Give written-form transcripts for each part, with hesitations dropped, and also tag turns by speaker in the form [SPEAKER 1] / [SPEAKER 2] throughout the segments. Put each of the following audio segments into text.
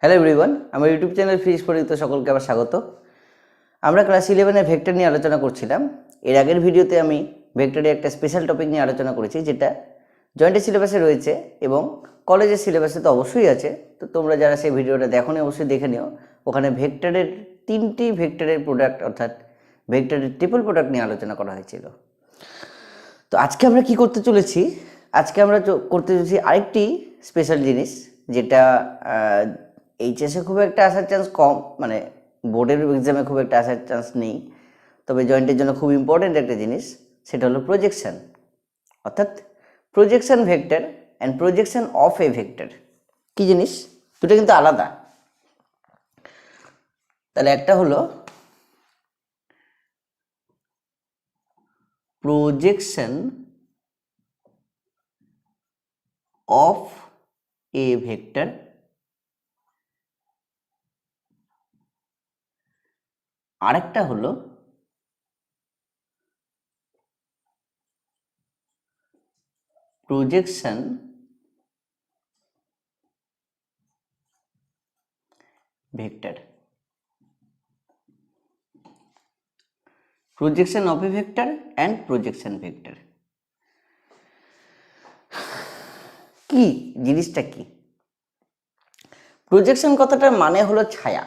[SPEAKER 1] Hello everyone, আমার YouTube channel physics পরিচিত সকলকে আবার স্বাগত। আমরা ক্লাস 11-এর ভেক্টর নিয়ে আলোচনা করছিলাম। এর আগের ভিডিওতে আমি ভেক্টরের একটা স্পেশাল টপিক নিয়ে আলোচনা করেছি, যেটা জয়েন্টের সিলেবাসে রয়েছে এবং কলেজের সিলেবাসে তো অবশ্যই আছে। তো তোমরা যারা সেই ভিডিওটা দেখোনি অবশ্যই দেখে নিও। ওখানে ভেক্টরের 3টি ভেক্টরের প্রোডাক্ট অর্থাৎ ভেক্টরের ট্রিপল প্রোডাক্ট নিয়ে আলোচনা করা হয়েছিল। তো আজকে আমরা কি করতে চলেছি? আজকে আমরা করতে চলেছি আরেকটি স্পেশাল জিনিস, যেটা এইচএসে খুব একটা আসার চান্স কম, মানে বোর্ডের এক্সামে খুব একটা আসার চান্স নেই, তবে জয়েন্টের জন্য খুব ইম্পর্টেন্ট একটা জিনিস, সেটা হলো প্রজেকশন, অর্থাৎ projection vector and projection of A vector. কি জিনিস? দুটো কিন্তু আলাদা। তাহলে একটা হলো প্রজেকশন অফ এ ভেক্টর, আরেকটা হলো projection vector, projection of A vector and projection vector. কি জিনিসটা কি? প্রজেকশন কথাটার মানে হলো ছায়া।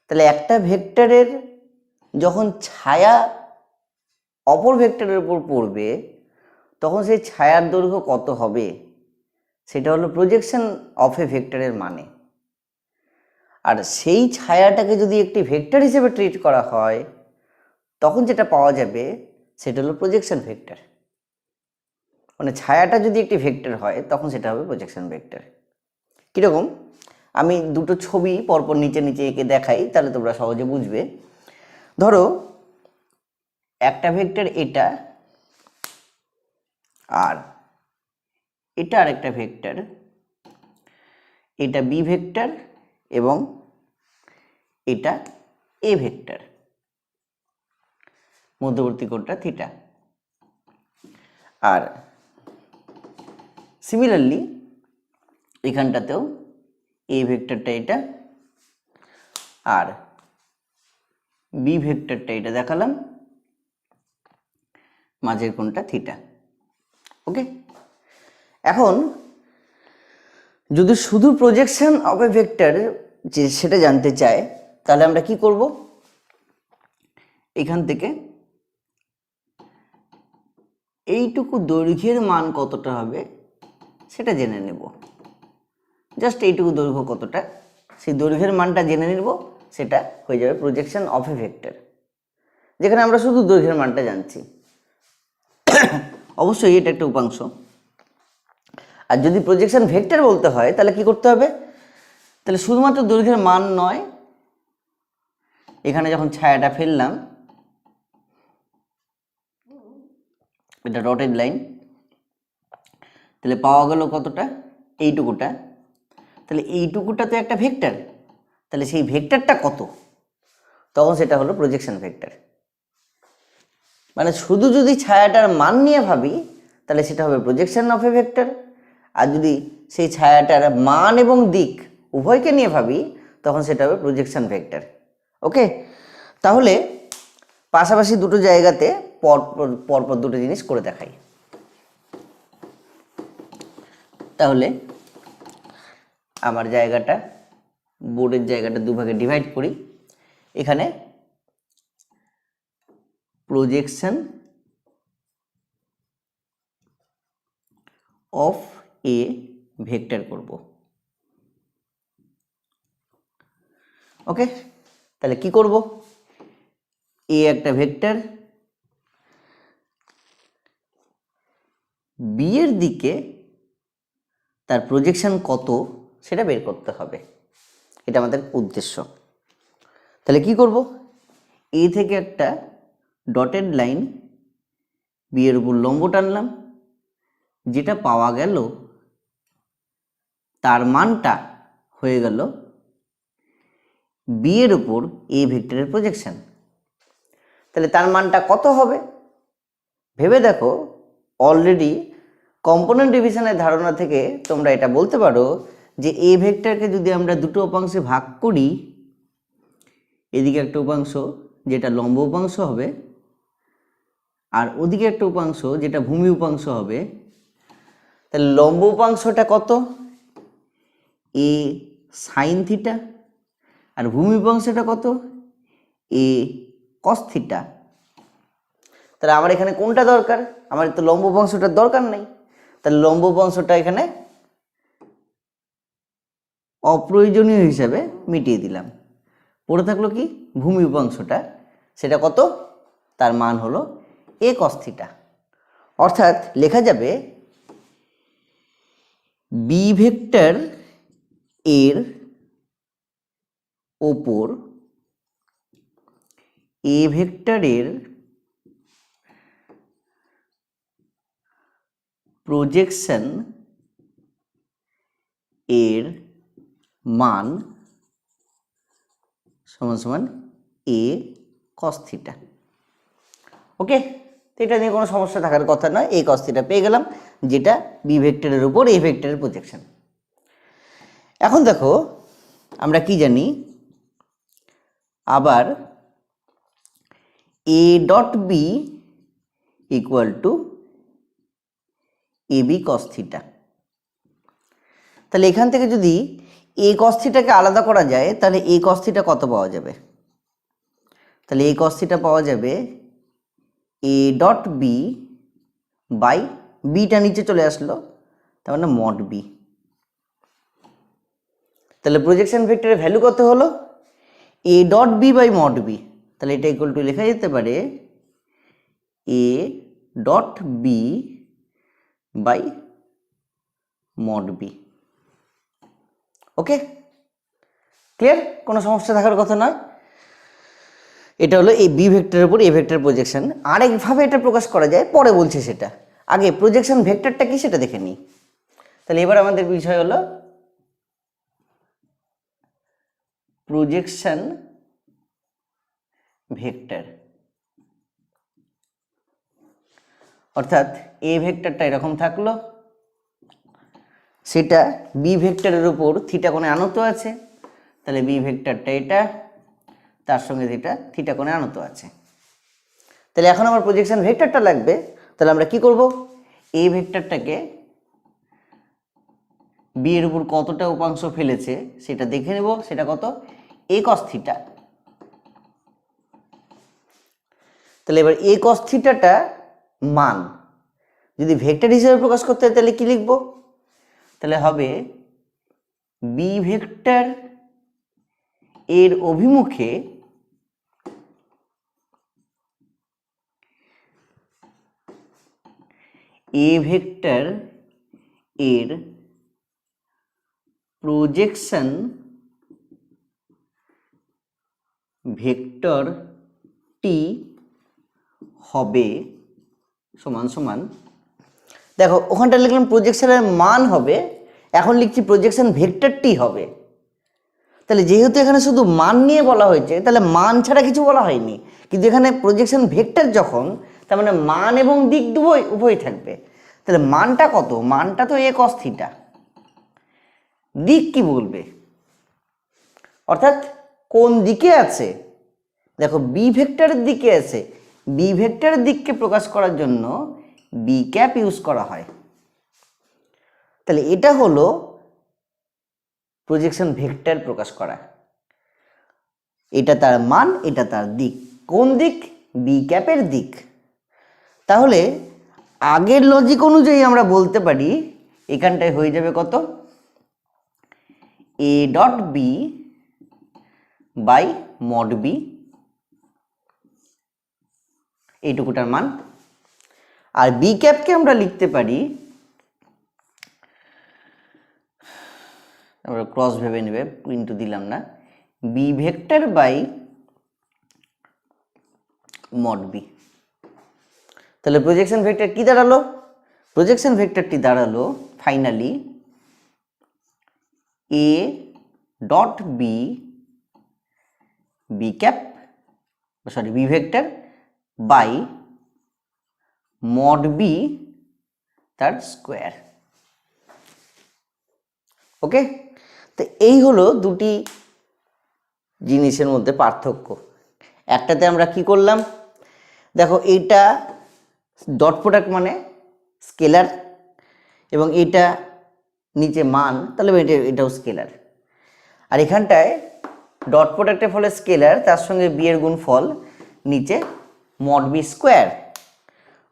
[SPEAKER 1] তাহলে একটা ভেক্টরের যখন ছায়া অপর ভেক্টরের উপর পড়বে, তখন সেই ছায়ার দৈর্ঘ্য কত হবে, সেটা হলো প্রজেকশন অফ এ ভেক্টরের মানে। আর সেই ছায়াটাকে যদি একটি ভেক্টর হিসেবে ট্রিট করা হয়, তখন যেটা পাওয়া যাবে সেটা হলো প্রজেকশন ভেক্টর। মানে ছায়াটা যদি একটি ভেক্টর হয়, তখন সেটা হবে প্রজেকশন ভেক্টর। কীরকম? আমি দুটো ছবি পরপর নিচে নিচে এঁকে দেখাই, তাহলে তোমরা সহজে বুঝবে। ধরো একটা ভেক্টর এটা, আর এটা আরেকটা ভেক্টর, এটা বি ভেক্টর এবং এটা এ ভেক্টর, মধ্যবর্তী কোণটা থিটা। আর সিমিলারলি এখানটাতেও এ ভেক্টরটা এটা আর বি ভেক্টরটা এটা দেখালাম, মাঝের কোণটা থিটা। ওকে, এখন যদি শুধু প্রজেকশন অফ এ ভেক্টর যে সেটা জানতে চায়, তাহলে আমরা কি করব? এখান থেকে এইটুকু দৈর্ঘ্যের মান কতটা হবে সেটা জেনে নেব। জাস্ট এইটুকু দৈর্ঘ্য কতটা, সেই দৈর্ঘ্যের মানটা জেনে নেব, সেটা হয়ে যাবে প্রজেকশন অফ এ ভেক্টর, যেখানে আমরা শুধু দৈর্ঘ্যের মানটা জানছি। অবশ্যই এটা একটা উপাংশ। আর যদি প্রজেকশন ভেক্টর বলতে হয়, তাহলে কি করতে হবে? তাহলে শুধুমাত্র দৈর্ঘ্যের মান নয়, এখানে যখন ছায়াটা ফেললাম, এটা ডটেড লাইন, তাহলে পাওয়া গেল কতটা? এইটুকুটা। তাহলে এইটুকুটা তো একটা ভেক্টর, তাহলে সেই ভেক্টরটা কত, তখন সেটা হলো প্রজেকশন ভেক্টর। মানে শুধু যদি ছায়াটার মান নিয়ে ভাবি, তাহলে সেটা হবে প্রজেকশন অফ এ ভেক্টর। আর যদি সেই ছায়াটার মান এবং দিক উভয়কে নিয়ে ভাবি, তখন সেটা হবে প্রজেকশন ভেক্টর। ওকে, তাহলে পাশাপাশি দুটো জায়গাতে পরপর দুটো জিনিস করে দেখাই। তাহলে আমার জায়গাটা, বোর্ডের জায়গাটা দুভাগে ডিভাইড করি। এখানে প্রজেকশন অফ এ ভেক্টর করব। ওকে, তাহলে কি করব? এ একটা ভেক্টর, বি এর দিকে তার প্রজেকশন কত সেটা বের করতে হবে, এটা আমাদের উদ্দেশ্য। তাহলে কি করব? এ থেকে একটা ডটেড লাইন বি এর উপর লম্ব টানলাম, যেটা পাওয়া গেল তার মানটা হয়ে গেল বি এর উপর এ ভেক্টরের প্রজেকশন। তাহলে তার মানটা কত হবে? ভেবে দেখো, অলরেডি কম্পোনেন্ট ডিভিশনের ধারণা থেকে তোমরা এটা বলতে পারো যে এ ভেক্টরকে যদি আমরা দুটো উপাংশে ভাগ করি, এদিকে একটা উপাংশ যেটা লম্ব উপাংশ হবে আর ওদিকে একটা উপাংশ যেটা ভূমি উপাংশ হবে, তাহলে লম্ব উপাংশটা কত? এ সাইন থিটা, আর ভূমি উপাংশটা কত? এ কস থিটা। তাহলে আমার এখানে কোনটা দরকার? আমার তো লম্ব উপাংশটার দরকার নেই, তাহলে লম্ব উপাংশটা এখানে অপ্রয়োজনীয় হিসাবে মিটিয়ে দিলাম। পড়ে থাকলো কি ভূমি উপাংশটা, সেটা কত? তার মান হলো এ কস থিটা। অর্থাৎ লেখা যাবে বি ভেক্টর এর ওপর এ ভেক্টরের প্রজেকশন এর মান সমান সমান এ কস থিটা। ওকে, তো এটা নিয়ে কোনো সমস্যা থাকার কথা নয়। এ কস থিটা পেয়ে গেলাম, যেটা বি ভেক্টরের উপর এ ভেক্টরের প্রজেকশন। এখন দেখো আমরা কি জানি, আবার a dot b equal to a b cos theta. তাহলে এখান থেকে যদি এ কস থিটাকে আলাদা করা যায়, তাহলে এ কস থিটা কত পাওয়া যাবে? তাহলে এ কস থিটা পাওয়া যাবে a dot b by beta নিচে চলে আসলো, তার মানে মড বি। তাহলে প্রজেকশন ভেক্টরের ভ্যালু কত হলো? A dot b by mod b. তাহলে এটা ইকুয়াল টু লেখা যেতে পারে a dot b by mod b. Okay, clear? কোনো সমস্যা থাকার কথা নয়। এটা হলো এই বি ভেক্টরের উপর এ ভেক্টর প্রজেকশন। আরেকভাবে এটা প্রকাশ করা যায়, পরে বলছি সেটা। আগে প্রজেকশন ভেক্টরটা কি সেটা দেখে নিই। তাহলে এবার আমাদের বিষয় হলো প্রজেকশন ভেক্টর। অর্থাৎ এ ভেক্টরটা এরকম থাকলো, সেটা বি ভেক্টরের উপর থিটা কোণে আনত আছে। তাহলে বি ভেক্টরটা এটা, তার সঙ্গে যেটা থিটা কোণে আনত আছে। তাহলে এখন আমার প্রজেকশন ভেক্টরটা লাগবে। তাহলে আমরা কি করব? এ ভেক্টরটাকে বি এর উপর কতটা উপাংশ ফেলেছে সেটা দেখে নেব। সেটা কত? এ কস থিটা। তাহলে এবার এ কস থিটাটা মান যদি ভেক্টর হিসেবে প্রকাশ করতে হয় তাহলে কি লিখব? তাহলে হবে বি ভেক্টর এর অভিমুখে এ ভেক্টর এর প্রজেকশন ভেক্টর টি হবে সমান সমান, দেখো ওখানটা লিখলাম প্রজেকশনের মান হবে, এখন লিখছি প্রজেকশন ভেক্টর টি হবে। তাহলে যেহেতু এখানে শুধু মান নিয়ে বলা হয়েছে, তাহলে মান ছাড়া কিছু বলা হয়নি। কিন্তু এখানে প্রজেকশন ভেক্টর যখন, তার মানে মান এবং দিক উভয় থাকবে। তাহলে মানটা কত? মানটা তো এ কস থিটা। দিক কি বলবে? অর্থাৎ কোন দিকে আছে? দেখো বি ভেক্টরের দিকে আছে। বি ভেক্টরের দিককে প্রকাশ করার জন্য বি ক্যাপ ইউজ করা হয়। তাহলে এটা হলো প্রজেকশন ভেক্টর প্রকাশ করা। এটা তার মান, এটা তার দিক। কোন দিক? বি ক্যাপের দিক। তাহলে আগের লজিক অনুযায়ী আমরা বলতে পারি এখানটায় হয়ে যাবে কত? A dot b by mod b, এইটুকুটার মান। আর বি ক্যাপকে আমরা লিখতে পারি, আমরা ক্রস ভেবে নেবে, ইন্টু দিলাম না, b vector by mod b. তাহলে প্রজেকশন ভেক্টর কি দাঁড়ালো? প্রজেকশন ভেক্টরটি দাঁড়ালো finally a dot b b cap sorry b vector by mod b তার স্কোয়ার। ওকে, তো এই হলো দুটি জিনিসের মধ্যে পার্থক্য। একটাতে আমরা কি করলাম, দেখো এইটা ডট প্রোডাক্ট মানে স্কেলার, এবং এটা নিচে মান, তাহলে এটাও স্কেলার। আর এখানটায় ডট প্রোডাক্টের ফলে স্কেলার, তার সঙ্গে বি এর গুণফল, নিচে মড বি স্কোয়ার।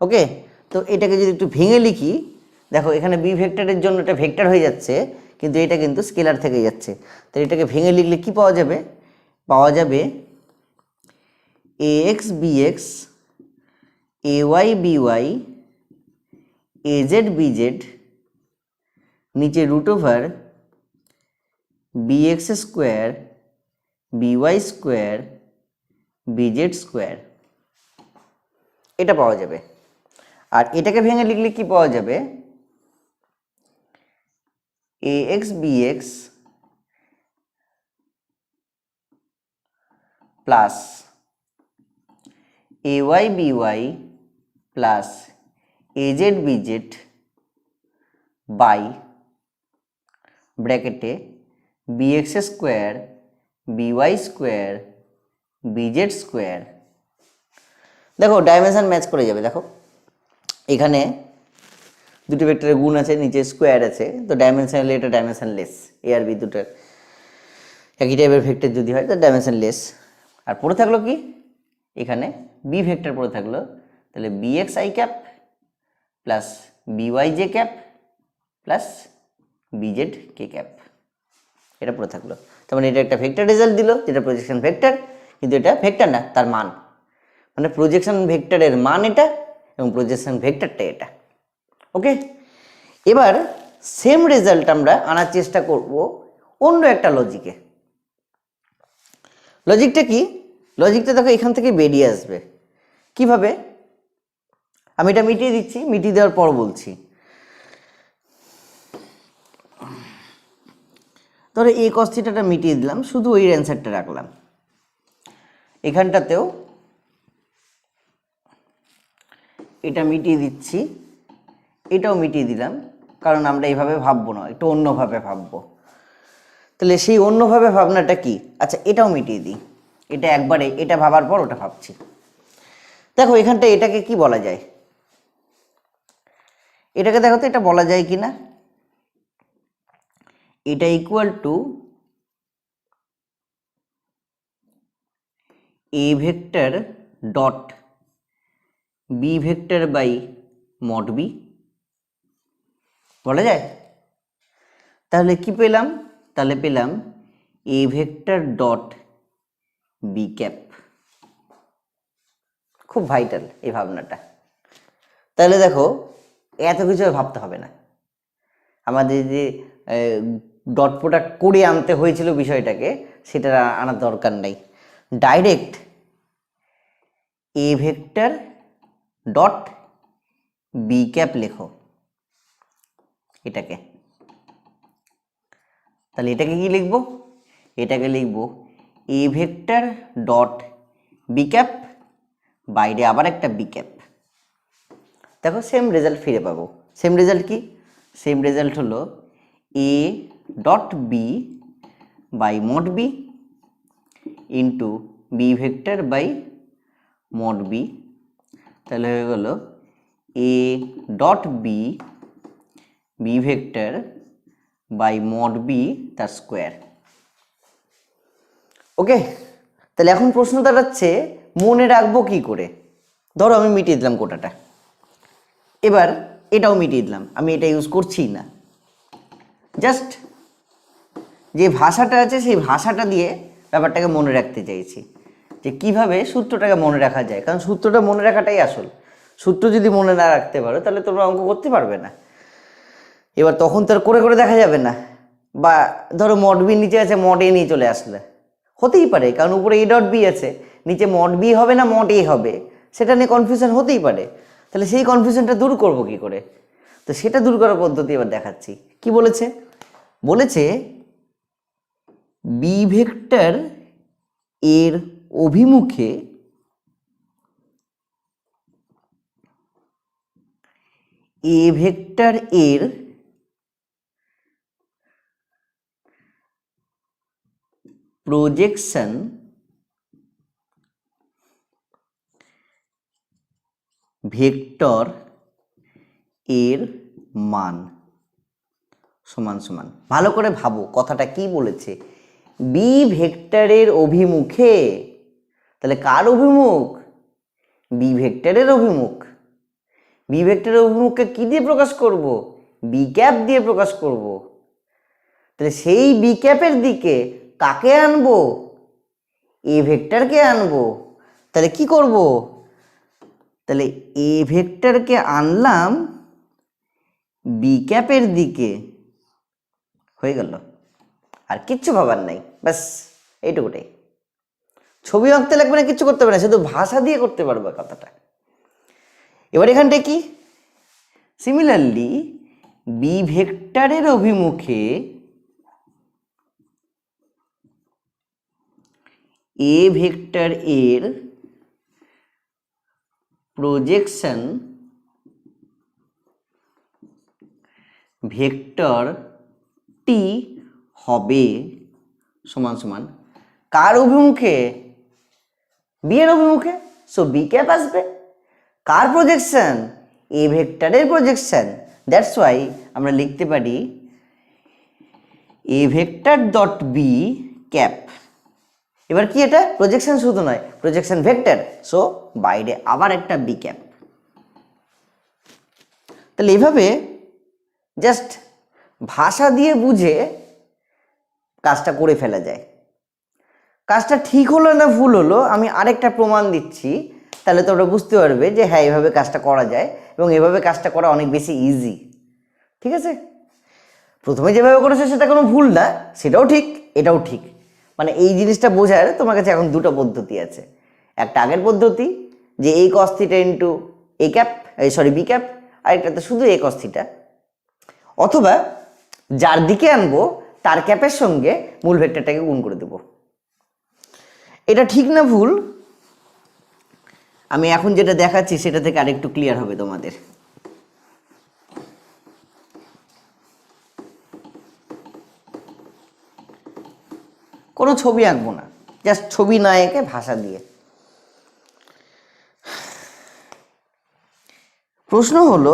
[SPEAKER 1] ওকে, তো এটাকে যদি একটু ভেঙে লিখি, দেখো এখানে বি ভেক্টরের জন্য এটা ভেক্টর হয়ে যাচ্ছে, কিন্তু এটা কিন্তু স্কেলার থেকে যাচ্ছে। তো এটাকে ভেঙে লিখলে কি পাওয়া যাবে, পাওয়া যাবে a x b x, a y b y, a z b z, নিচে root over b x square, b y square, b z square, এটা পাওয়া যাবে। আর এটাকে ভেঙে লিখলে কি পাওয়া যাবে, a x b x plus A y b y plus A z b z by ব্র্যাকেটে b x square, b y square, b z square. দেখো ডাইমেনশন ম্যাচ করে যাবে। দেখো এখানে দুটি ভেক্টরের গুণ আছে, নিচে স্কোয়ার আছে, তো ডাইমেনশনালি এটা ডাইমেনশনলেস। এ আর বি দুটোর একই টাইপের ভেক্টর যদি হয় তো ডাইমেনশনলেস। আর পড়ে থাকলো কি, এখানে বি ভেক্টর পড়ে থাকলো, তাহলে b x I cap plus b y J cap plus b z K cap, এটা পড়ে থাকলো। তার মানে এটা একটা ভেক্টর রেজাল্ট দিল, যেটা প্রজেকশন ভেক্টর, কিন্তু এটা ভেক্টর না, তার মান, মানে প্রজেকশন ভেক্টরের মান এটা এবং প্রজেকশন ভেক্টরটা এটা। ওকে, এবার সেম রেজাল্ট আমরা আনার চেষ্টা করব অন্য একটা লজিকে। লজিকটা কি, লজিকটা দেখো এখান থেকে বেরিয়ে আসবে কিভাবে, আমি এটা মিটিয়ে দিচ্ছি, মিটিয়ে দেওয়ার পর বলছি। ধরো এই cos থিটাটা মিটিয়ে দিলাম, শুধু ওই অ্যান্সারটা রাখলাম। এখানটাতেও এটা মিটিয়ে দিচ্ছি, এটাও মিটিয়ে দিলাম, কারণ আমরা এইভাবে ভাববো না, একটু অন্যভাবে ভাববো। তাহলে সেই অন্যভাবে ভাবনাটা কি, আচ্ছা এটাও মিটিয়ে দিই, এটা একবারে এটা ভাবার পর ওটা ভাবছি। দেখো এখানটা এটাকে কি বলা যায়, এটাকে দেখো তো এটা বলা যায় কি না, এটা equal to a vector dot b vector by mod b, বলা যায়। তাহলে কি পেলাম, তাহলে পেলাম a vector dot b cap. খুব ভাইটাল এই ভাবনাটা। তাহলে দেখো এত কিছু ভাবতে হবে না, আমাদের যে ডট প্রোডাক্ট করে আনতে হয়েছিল বিষয়টাকে, সেটা আনার দরকার নেই। Direct a vector dot b cap লেখো এটাকে। তাহলে এটাকে কি লিখবো, এটাকে লিখবো a vector dot b cap, বাইরে আবার একটা বি ক্যাপ। দেখো সেম রেজাল্ট ফিরে পাবো। সেম রেজাল্ট কি, সেম রেজাল্ট হলো a dot b by mod b into b vector by mod b. তাহলে হয়ে গেল a dot b, b vector by mod b তার স্কোয়ার। ওকে, তাহলে এখন প্রশ্ন দাঁড়াচ্ছে মনে রাখবো কি করে। ধরো আমি মিটিয়ে দিলাম কোটাটা, এবার এটাও মিটিয়ে দিলাম, আমি এটা ইউজ করছি না, জাস্ট যে ভাষাটা আছে সেই ভাষাটা দিয়ে ব্যাপারটাকে মনে রাখতে চাইছি, যে কিভাবে সূত্রটাকে মনে রাখা যায়। কারণ সূত্রটা মনে রাখাটাই আসল। সূত্র যদি মনে না রাখতে পারো তাহলে তোমরা অঙ্ক করতে পারবে না। এবার তখন তো আর করে করে দেখা যাবে না। বা ধরো মড বি নিচে আছে, মড এ নিয়ে চলে আসলে হতেই পারে, কারণ উপরে এ ডট বি আছে, নিচে মড বি হবে না মড এ হবে, সেটা নিয়ে কনফিউশন হতেই পারে। তাহলে সেই কনফিউশনটা দূর করব কি করে, তো সেটা দূর করার পদ্ধতি এবার দেখাচ্ছি। কি বলেছে, বলেছে বি ভেক্টর এর অভিমুখে এ ভেক্টর এর প্রজেকশন ভেক্টর এর মান সমান সমান, ভালো করে ভাবো কথাটা কি বলেছে, বি ভেক্টরের অভিমুখে, তাহলে কার অভিমুখ, বি ভেক্টরের অভিমুখ, বি ভেক্টরের অভিমুখকে কি দিয়ে প্রকাশ করব, বি ক্যাপ দিয়ে প্রকাশ করব। তাহলে সেই বি ক্যাপের দিকে কাকে আনবো, এ ভেক্টরকে আনবো। তাহলে কি করব, তাহলে এ ভেক্টরকে আনলাম বি ক্যাপের দিকে, হয়ে গেল, আর কিচ্ছু ভাবার নাই, ব্যাস এইটুকুটাই। ছবি আঁকতে লাগবে না, কিচ্ছু করতে হবে না, শুধু ভাষা দিয়ে করতে পারবে কথাটা। এবার এখানটায় কি, সিমিলারলি বি ভেক্টরের অভিমুখে এ ভেক্টর এর প্রজেকশন ভেক্টর টি হবে সমান সমান কার অভিমুখে, বি এর অভিমুখে, সো বি ক্যাপ আসবে। কার প্রজেকশন, এ ভেক্টরের প্রজেকশন, দ্যাটস ওয়াই আমরা লিখতে পারি a vector dot b cap. এবার কি, এটা প্রজেকশন শুধু নয়, প্রজেকশন ভেক্টর, সো বাইরে আবার একটা বি ক্যাপ। তাহলে এইভাবে জাস্ট ভাষা দিয়ে বুঝে কাজটা করে ফেলা যায়। কাজটা ঠিক হলো না ভুল হলো আমি আরেকটা প্রমাণ দিচ্ছি, তাহলে তোমরা বুঝতে পারবে যে হ্যাঁ এভাবে কাজটা করা যায় এবং এভাবে কাজটা করা অনেক বেশি ইজি। ঠিক আছে, প্রথমে যেভাবে করেছো সেটা কোনো ভুল না, সেটাও ঠিক এটাও ঠিক, মানে এই জিনিসটা বোঝার তোমার কাছে এখন দুটো পদ্ধতি আছে। একটা আগের পদ্ধতি যে এ cos theta into A cap, sorry B cap, আরেকটাতে শুধু এ কস থিটা, অথবা যার দিকে আনবো তার ক্যাপের সঙ্গে মূল ভেক্টরটাকে গুণ করে দেবো। এটা ঠিক না ভুল আমি এখন যেটা দেখাচ্ছি সেটা থেকে আরেকটু ক্লিয়ার হবে তোমাদের। কোনো ছবি আঁকবো না, জাস্ট ছবি না এঁকে ভাষা দিয়ে। প্রশ্ন হলো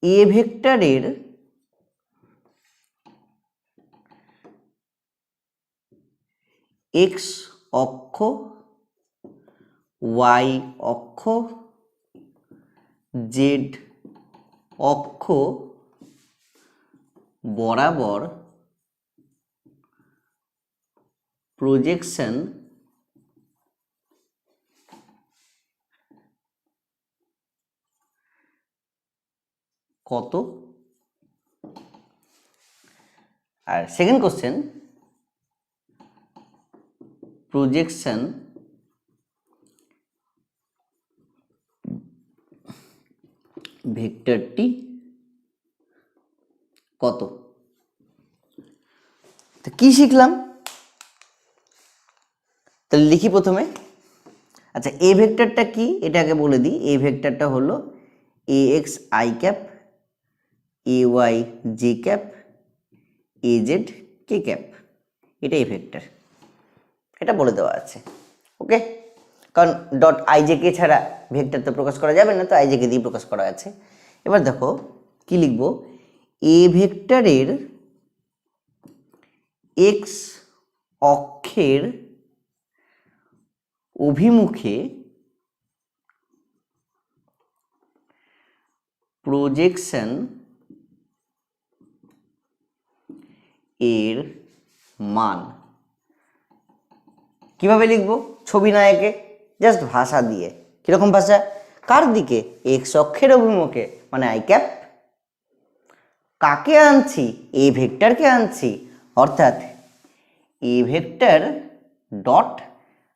[SPEAKER 1] এ ভেক্টরের এক্স অক্ষ, ওয়াই অক্ষ, জেড অক্ষ বরাবর প্রজেকশন কত। আর সেকেন্ড কোশ্চেন, প্রজেকশন ভেক্টরটি কত। তো কি শিখলাম, তাহলে লিখি প্রথমে। আচ্ছা এ ভেক্টরটা কি এটা আগে বলে দিই, এ ভেক্টরটা হলো a x I cap, a Y J cap, a Z K cap, এটা এ ভেক্টর, এটা বলে দেওয়া আছে। ওকে, কারণ ডট আই জে কে ছাড়া ভেক্টর তো প্রকাশ করা যাবে না, তো আই জে কে দিয়ে প্রকাশ করা আছে। এবার দেখো কি লিখবো, এ ভেক্টরের এক্স অক্ষের অভিমুখে প্রজেকশন এর মান। কিভাবে লিখবো, ছবি না এঁকে জাস্ট ভাষা দিয়ে। কিরকম ভাষা, কার দিকে, এক্স অক্ষের অভিমুখে মানে আই ক্যাপ, কাকে আনছি, এ ভেক্টরকে আনছি, অর্থাৎ a vector dot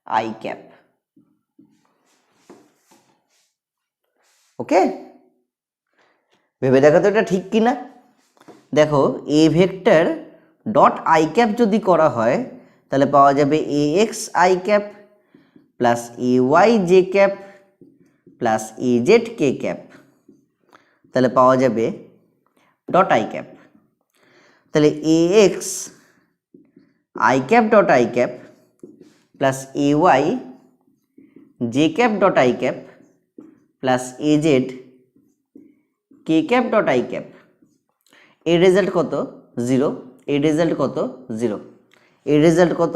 [SPEAKER 1] i cap. Okay, ভেবে দেখো তো এটা ঠিক কিনা। দেখো a vector dot i cap যদি করা হয় তাহলে পাওয়া যাবে a x I cap plus A Y J cap plus A Z K cap, তাহলে পাওয়া যাবে ডট আই ক্যাপ। তাহলে a x I cap dot i cap plus A Y J cap dot i cap plus A Z K cap dot i cap, এর result কত 0, এর result কত 0, এর result কত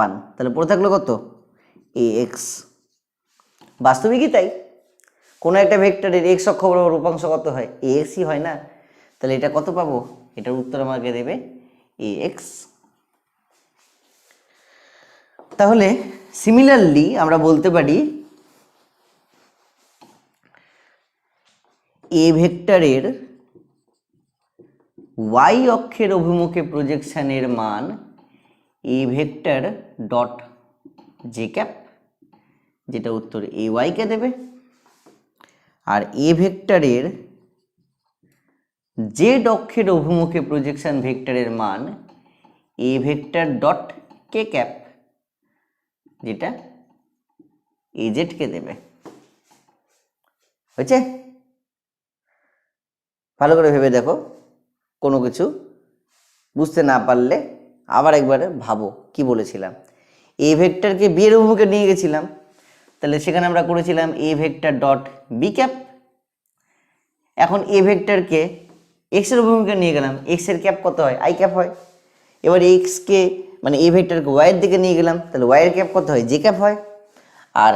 [SPEAKER 1] 1, তাহলে পড়ে থাকলো কত এ এক্স। বাস্তবিকই তাই, কোনো একটা ভেক্টরের এক্স অক্ষ বরাবর উপাংশ কত হয় এ এক্সই হয় না, তাহলে এটা কত পাবো, এটার উত্তর আমাকে দেবে এ এক্স। তাহলে সিমিলারলি আমরা বলতে পারি এ ভেক্টরের ওয়াই অক্ষের অভিমুখে প্রজেকশনের মান এ ভেক্টর ডট জে ক্যাপ, যেটা উত্তর এ ওয়াইকে দেবে, আর এ ভেক্টরের জেড অক্ষের অভিমুখে প্রজেকশন ভেক্টরের মান এ ভেক্টর ডট কে ক্যাপ, যেটা এ জেডকে দেবে। হয়েছে? ভালো করে ভেবে দেখো, কোনো কিছু বুঝতে না পারলে আবার একবার ভাবো কি বলেছিলাম। এ ভেক্টরকে বি এর অভিমুখে নিয়ে গেছিলাম, তাহলে সেখানে আমরা করেছিলাম a vector dot b cap. এখন এ ভেক্টরকে এক্স এর অভিমুখে নিয়ে গেলাম, এক্স এর ক্যাপ কত হয় আই ক্যাপ হয়। এবার এক্সকে মানে এ ভেক্টরকে ওয়াই এর দিকে নিয়ে গেলাম, তাহলে ওয়াই এর ক্যাপ কত হয় জে ক্যাপ হয়। আর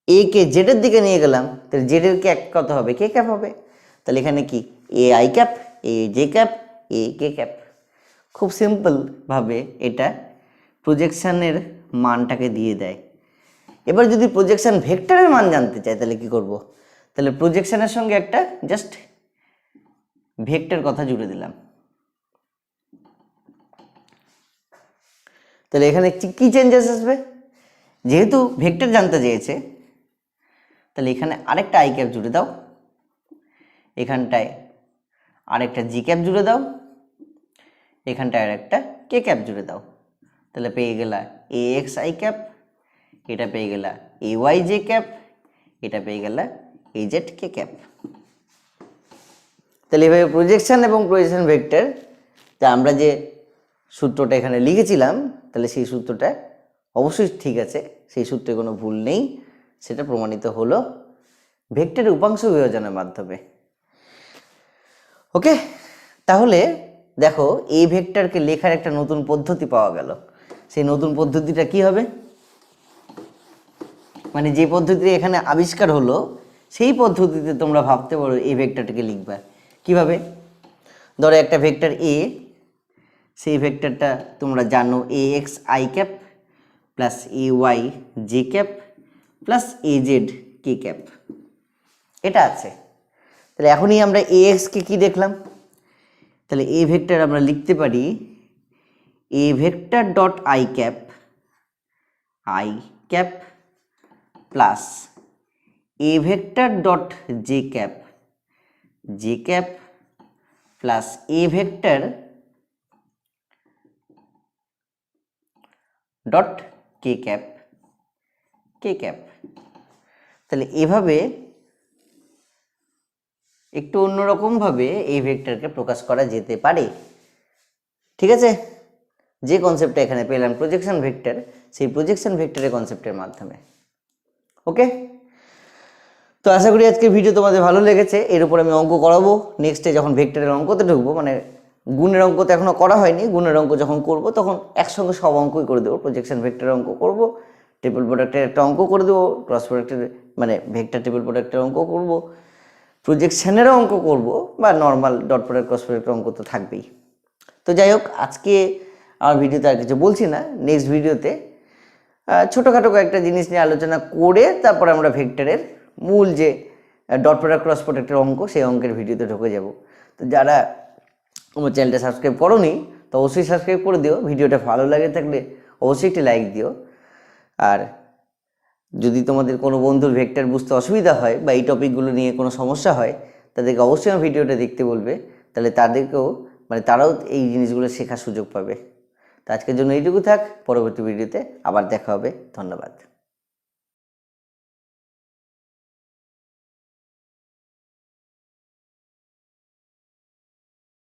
[SPEAKER 1] এ কে জেড এর দিকে নিয়ে গেলাম, তাহলে জেড এর ক্যাপ কত হবে কে ক্যাপ হবে। তাহলে এখানে কি A I cap, A J cap, A K cap. খুব সিম্পলভাবে এটা প্রজেকশানের মানটাকে দিয়ে দেয়। এবার যদি প্রজেকশন ভেক্টরের মান জানতে চাই তাহলে কি করব, তাহলে প্রজেকশনের সঙ্গে একটা জাস্ট ভেক্টর কথা জুড়ে দিলাম। তাহলে এখানে কি চেঞ্জেস আসবে, যেহেতু ভেক্টর জানতে চেয়েছে তাহলে এখানে আরেকটা আই ক্যাপ জুড়ে দাও, এখানটায় আরেকটা জি ক্যাপ জুড়ে দাও, এখানটায় আরেকটা কে ক্যাপ জুড়ে দাও, তাহলে পেয়ে গেলা এ এক্স আই ক্যাপ, এটা পেয়ে গেলা এ ওয়াই জে ক্যাপ, এটা পেয়ে গেলা এ জেড কে ক্যাপ। তাহলে এভাবে প্রজেকশন এবং প্রজেকশন ভেক্টর তা আমরা যে সূত্রটা এখানে লিখেছিলাম তাহলে সেই সূত্রটা অবশ্যই ঠিক আছে, সেই সূত্রে কোনো ভুল নেই, সেটা প্রমাণিত হলো ভেক্টরের উপাংশ বিভাজনের মাধ্যমে। ওকে, তাহলে দেখো এই ভেক্টরকে লেখার একটা নতুন পদ্ধতি পাওয়া গেল। সেই নতুন পদ্ধতিটা কি হবে, মানে যে পদ্ধতি এখানে আবিষ্কার হলো সেই পদ্ধতিতে তোমরা ভাবতে পারো এই ভেক্টরটাকে লিখবা কিভাবে। ধরো একটা ভেক্টর এ, সেই ভেক্টরটা তোমরা জানো A x I cap plus A Y J cap plus A Z K cap, এটা আছে। তাহলে এখনই আমরা এ এক্সকে কী দেখলাম, তাহলে এ ভেক্টর আমরা লিখতে পারি a vector dot i cap plus A vector dot J cap plus A vector dot K cap. তাহলে এভাবে একটু অন্যরকমভাবে এই ভেক্টরকে প্রকাশ করা যেতে পারে। ঠিক আছে, যে কনসেপ্টটা এখানে পেলাম প্রজেকশন ভেক্টর, সেই প্রজেকশন ভেক্টরের কনসেপ্টের মাধ্যমে। ওকে, তো আশা করি আজকের ভিডিও তোমাদের ভালো লেগেছে। এর উপর আমি অঙ্ক করাবো নেক্সটে, যখন ভেক্টরের অঙ্কতে ঢুকবো, মানে গুণের অঙ্ক তো এখনও করা হয়নি, গুণের অঙ্ক যখন করব তখন একসঙ্গে সব অঙ্কই করে দেবো। প্রজেকশন ভেক্টরের অঙ্ক করব, ট্রিপল প্রোডাক্টের একটা অঙ্ক করে দেবো, ক্রস প্রোডাক্টের মানে ভেক্টর ট্রিপল প্রোডাক্টের অঙ্ক করব, প্রজেকশনেরও অঙ্ক করব, বা নর্মাল ডট প্রোডাক্ট ক্রস প্রোডাক্টের অঙ্ক তো থাকবেই। তো যাই হোক, আজকে আমার ভিডিওতে আর কিছু বলছি না, নেক্সট ভিডিওতে ছোটোখাটো কয়েকটা জিনিস নিয়ে আলোচনা করে তারপর আমরা ভেক্টরের মূল যে ডট প্রোডাক্ট ক্রস প্রোডাক্টের অঙ্ক, সেই অঙ্কের ভিডিওতে ঢুকে যাব। তো যারা আমার চ্যানেলটা সাবস্ক্রাইব করোনি তো অবশ্যই সাবস্ক্রাইব করে দিও, ভিডিওটা ভালো লাগে থাকলে অবশ্যই একটি লাইক দিও। আর যদি তোমাদের কোনো বন্ধুর ভেক্টর বুঝতে অসুবিধা হয় বা এই টপিকগুলো নিয়ে কোনো সমস্যা হয়, তাদেরকে অবশ্যই আমার ভিডিওটা দেখতে বলবে, তাহলে তাদেরকেও মানে তারাও এই জিনিসগুলো শেখার সুযোগ পাবে। তো আজকের জন্য এইটুকু থাক, পরবর্তী ভিডিওতে আবার দেখা হবে। ধন্যবাদ।